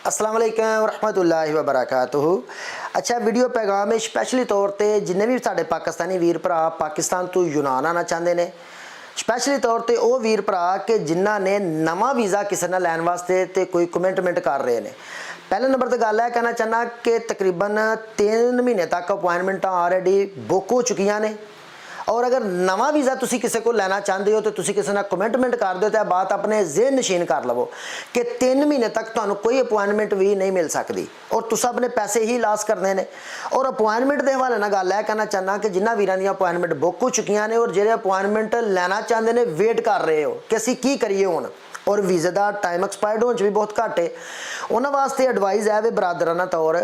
अस्सलाम वालेकुम रहमतुल्लाहि व बरकातुहू। अच्छा वीडियो पैगाम है स्पैशली तौर पर जिन्ने भी साडे पाकिस्तानी वीर भरा पाकिस्तान तो यूनान आना चाहते हैं, स्पैशली तौर पर वो वीर भरा कि जिन्हों ने नवा वीज़ा किसी ने लैन वास्ते तो कोई कमिटमेंट कर रहे हैं। पहले नंबर तो गल है कहना चाहना कि तकरीबन 3 महीने तक अपॉइंटमेंट ऑलरेडी बुक हो चुकी ने, और अगर नवा वीज़ा तुसी किसी को लेना चाहते हो तो तुसी किसी ने कमिटमेंट कर दो तो बात अपने ज़हन नशीन कर लवो कि 3 महीने तक तुहानू कोई अपॉइंटमेंट भी नहीं मिल सकती और तुस अपने पैसे ही लॉस करने हैं। और अपॉइंटमेंट के हवाले नाल गल है कहना चाहना कि जिन्होंने वीरां दी अपॉइंटमेंट बुक हो चुकी ने और जो अपॉइंटमेंट लेना चाहते हैं वेट कर रहे हो कि असीं की करिए हुण, और वीज़े का टाइम एक्सपायर्ड होने भी बहुत घट है, उन्होंने वास्ते एडवाइस है वे बरादराना तौर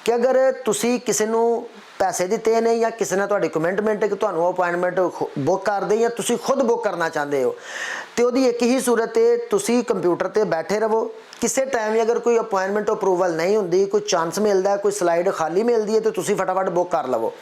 कि अगर तुसी किसी नू पैसे दिते ने या किसी ने तुहाडी कमिटमेंट कि तुहानू अपॉइंटमेंट बुक कर दे या तुसी खुद बुक करना चाहते हो तो वही एक ही सूरत है, तुसी कंप्यूटर पर बैठे रहो। किसी टाइम अगर कोई अपॉइंटमेंट अप्रूवल नहीं होंगी, कोई चांस मिलता है, कोई स्लाइड खाली मिलती है तो तुसी फटाफट बुक कर लवो,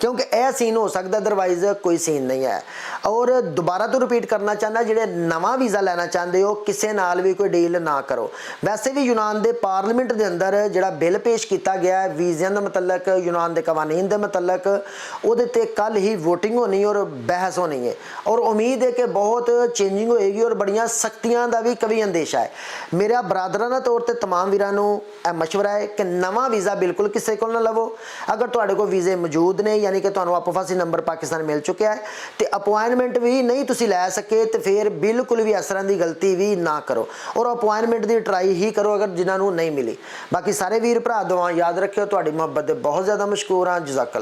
क्योंकि यह सीन हो सकता, अदरवाइज कोई सीन नहीं है। और दोबारा तो रिपीट करना चाहना, जो नवा वीज़ा लेना चाहते हो किसी नाल भी कोई डील ना करो। वैसे भी यूनान के पार्लीमेंट के अंदर जो बिल पेश किया गया है वीज़िया के मतलब यूनान के कवानीन के मतलब वो कल ही वोटिंग होनी और बहस होनी है, और उम्मीद है कि बहुत चेंजिंग होएगी और बड़िया सख्तियां का भी कभी अंदेशा है। मेरा बरादराना तौर पर तमाम वीरां नूं मशवरा है कि नवा वीज़ा बिल्कुल किसी को ना लवो। अगर तुहाडे कोल वीज़े मौजूद ने यानी कि तुहानूं अपवासी नंबर पाकिस्तान मिल चुका है तो अपॉइंटमेंट भी नहीं तुसी लै सके तो फिर बिल्कुल भी इस तरह की गलती भी ना करो और अपॉइंटमेंट की ट्राई ही करो अगर जिन्होंने नहीं मिली। बाकी सारे वीर भरा दुआ याद रखियो, तुहाडी मुहब्बत दे बहुत ज़्यादा मशकूर हाँ। जज़ाकल्लाह।